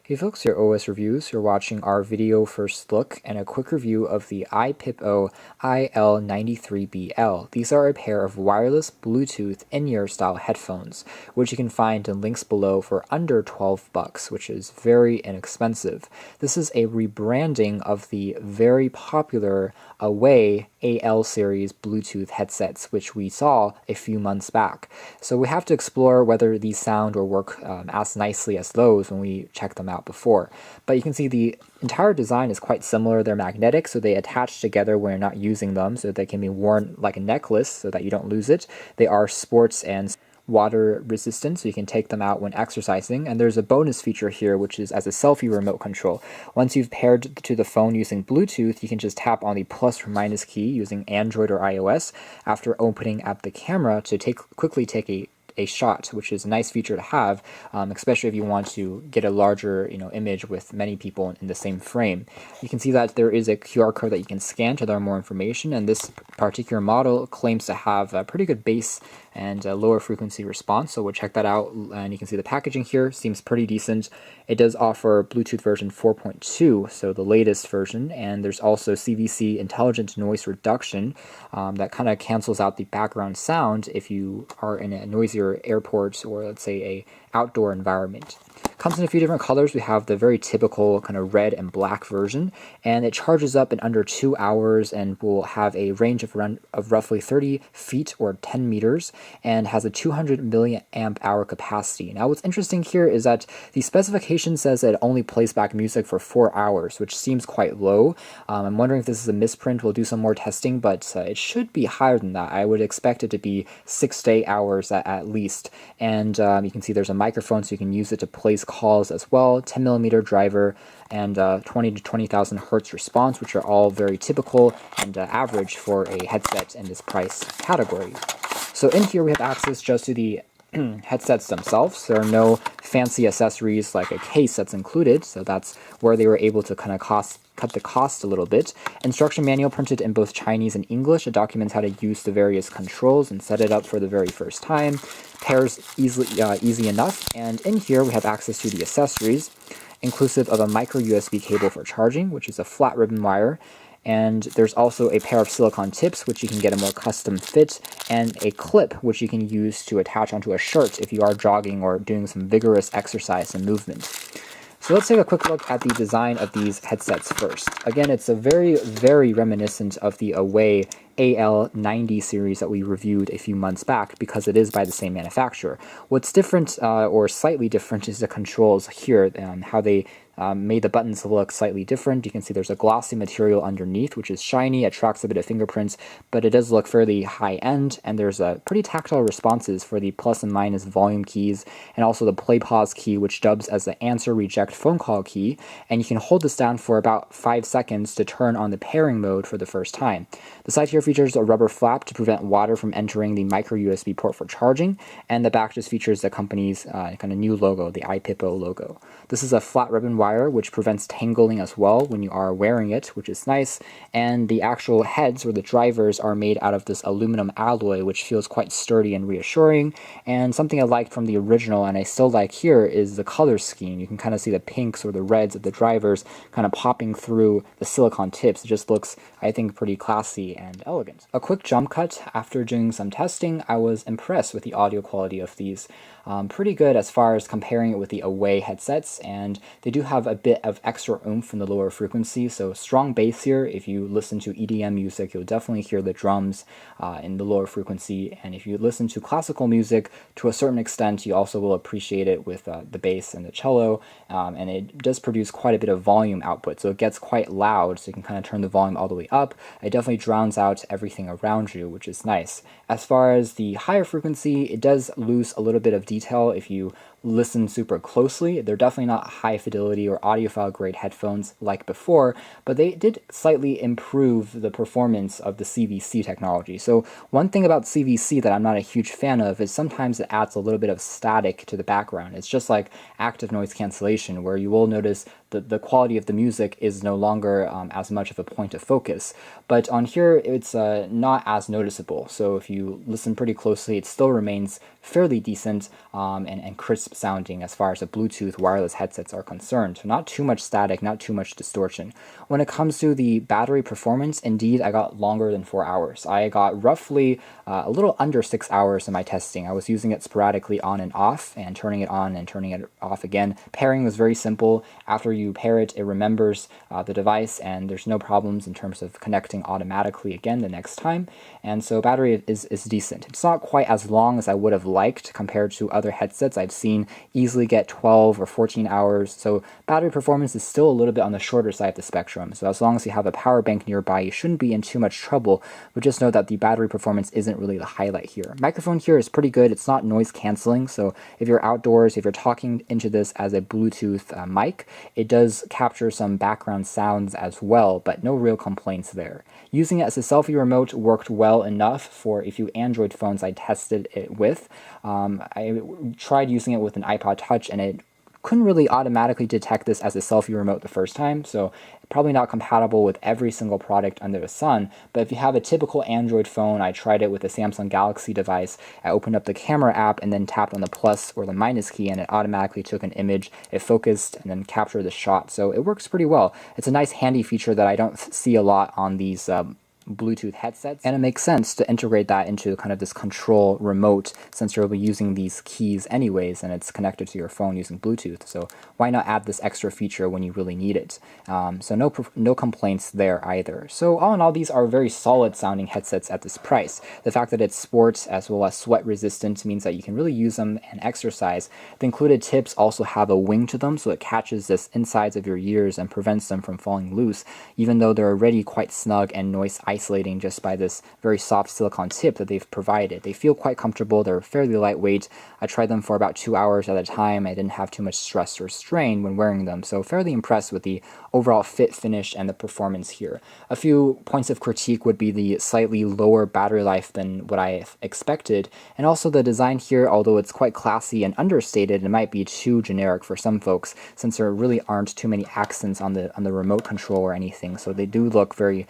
Hey folks, your OS Reviews. You're watching our video first look and a quick review of the iPipO IL93BL. These are a pair of wireless Bluetooth in-ear style headphones, which you can find in links below for under $12, which is very inexpensive. This is a rebranding of the very popular Away AL series Bluetooth headsets, which we saw a few months back. So we have to explore whether these sound or work as nicely as those when we check them out before. But you can see the entire design is quite similar. They're magnetic, so they attach together when you're not using them, so they can be worn like a necklace so that you don't lose it. They are sports and water resistant, so you can take them out when exercising. And there's a bonus feature here, which is as a selfie remote control. Once you've paired to the phone using Bluetooth, you can just tap on the plus or minus key using Android or iOS after opening up the camera to quickly take a shot, which is a nice feature to have, especially if you want to get a larger image with many people in the same frame. You can see that there is a QR code that you can scan to learn more information, and this particular model claims to have a pretty good bass and a lower frequency response, so we'll check that out. And you can see the packaging here seems pretty decent. It does offer Bluetooth version 4.2, so the latest version, and there's also CVC intelligent noise reduction that kind of cancels out the background sound if you are in a noisier airport or let's say a outdoor environment. Comes in a few different colors. We have the very typical kind of red and black version, and it charges up in under 2 hours and will have a range of roughly 30 feet or 10 meters and has a 200 milliamp hour capacity. Now what's interesting here is that the specification says that it only plays back music for 4 hours, which seems quite low. I'm wondering if this is a misprint. We'll do some more testing, but it should be higher than that. I would expect it to be 6 to 8 hours at least. And you can see there's a microphone, so you can use it to place calls as well, 10mm driver, and 20 to 20,000 hertz response, which are all very typical and average for a headset in this price category. So in here we have access just to the headsets themselves. There are no fancy accessories like a case that's included, so that's where they were able to kind of cut the cost a little bit. Instruction manual printed in both Chinese and English. It documents how to use the various controls and set it up for the very first time. Pairs easy enough. And in here we have access to the accessories, inclusive of a micro USB cable for charging, which is a flat ribbon wire. And there's also a pair of silicone tips, which you can get a more custom fit, and a clip, which you can use to attach onto a shirt if you are jogging or doing some vigorous exercise and movement. So let's take a quick look at the design of these headsets first. Again, it's a very reminiscent of the Away AL90 series that we reviewed a few months back because it is by the same manufacturer. What's different or slightly different is the controls here, how they made the buttons look slightly different. You can see there's a glossy material underneath, which is shiny, attracts a bit of fingerprints, but it does look fairly high-end, and there's pretty tactile responses for the plus and minus volume keys, and also the play pause key, which dubs as the answer reject phone call key, and you can hold this down for about 5 seconds to turn on the pairing mode for the first time. The side here features a rubber flap to prevent water from entering the micro USB port for charging, and the back just features the company's kind of new logo, the iPipO logo. This is a flat ribbon wire, which prevents tangling as well when you are wearing it, which is nice, and the actual heads or the drivers are made out of this aluminum alloy, which feels quite sturdy and reassuring. And something I liked from the original, and I still like here, is the color scheme. You can kind of see the pinks or the reds of the drivers kind of popping through the silicone tips. It just looks, I think, pretty classy and elegant. A quick jump cut. After doing some testing, I was impressed with the audio quality of these. Pretty good as far as comparing it with the Away headsets, and they do have a bit of extra oomph in the lower frequency, so strong bass here. If you listen to EDM music, you'll definitely hear the drums in the lower frequency, and if you listen to classical music, to a certain extent, you also will appreciate it with the bass and the cello, and it does produce quite a bit of volume output, so it gets quite loud, so you can kind of turn the volume all the way up. It definitely drowns out everything around you, which is nice. As far as the higher frequency, it does lose a little bit of detail if you listen super closely. They're definitely not high fidelity or audiophile grade headphones like before, but they did slightly improve the performance of the CVC technology. So one thing about CVC that I'm not a huge fan of is sometimes it adds a little bit of static to the background. It's just like active noise cancellation, where you will notice the quality of the music is no longer as much of a point of focus. But on here, it's not as noticeable. So if you listen pretty closely, it still remains fairly decent and crisp crisp sounding as far as the Bluetooth wireless headsets are concerned. So not too much static, not too much distortion. When it comes to the battery performance, indeed, I got longer than 4 hours. I got roughly a little under 6 hours in my testing. I was using it sporadically on and off, and turning it on and turning it off again. Pairing was very simple. After you pair it, it remembers the device, and there's no problems in terms of connecting automatically again the next time. And so battery is decent. It's not quite as long as I would have liked compared to other headsets I've seen easily get 12 or 14 hours. So battery performance is still a little bit on the shorter side of the spectrum. So as long as you have a power bank nearby, you shouldn't be in too much trouble. But just know that the battery performance isn't really the highlight here. Microphone here is pretty good. It's not noise canceling. So if you're outdoors, if you're talking into this as a Bluetooth mic, it does capture some background sounds as well, but no real complaints there. Using it as a selfie remote worked well enough for a few Android phones I tested it with. I tried using it with an iPod Touch, and it couldn't really automatically detect this as a selfie remote the first time, so probably not compatible with every single product under the sun. But if you have a typical Android phone, I tried it with a Samsung Galaxy device. I opened up the camera app and then tapped on the plus or the minus key, and it automatically took an image, it focused, and then captured the shot. So it works pretty well. It's a nice handy feature that I don't see a lot on these Bluetooth headsets, and it makes sense to integrate that into kind of this control remote, since you'll be using these keys anyways and it's connected to your phone using Bluetooth. So why not add this extra feature when you really need it? So no complaints there either. So all in all, these are very solid sounding headsets at this price. The fact that it's sports as well as sweat resistant means that you can really use them and exercise. The included tips also have a wing to them, so it catches the insides of your ears and prevents them from falling loose, even though they're already quite snug and noise isolating just by this very soft silicone tip that they've provided. They feel quite comfortable. They're fairly lightweight. I tried them for about 2 hours at a time. I didn't have too much stress or strain when wearing them, so fairly impressed with the overall fit, finish, and the performance here. A few points of critique would be the slightly lower battery life than what I expected, and also the design here, although it's quite classy and understated, it might be too generic for some folks, since there really aren't too many accents on the remote control or anything, so they do look very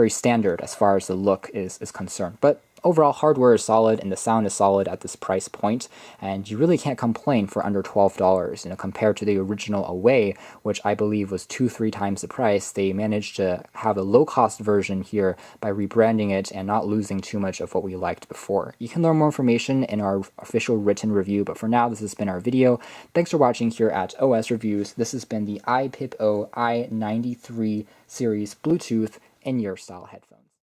standard as far as the look is concerned. But overall, hardware is solid and the sound is solid at this price point, and you really can't complain for under $12. Compared to the original Away, which I believe was 2-3 times the price, they managed to have a low-cost version here by rebranding it and not losing too much of what we liked before. You can learn more information in our official written review, but for now, this has been our video. Thanks for watching here at OS Reviews. This has been the iPipO i93 series Bluetooth in-ear style headphone.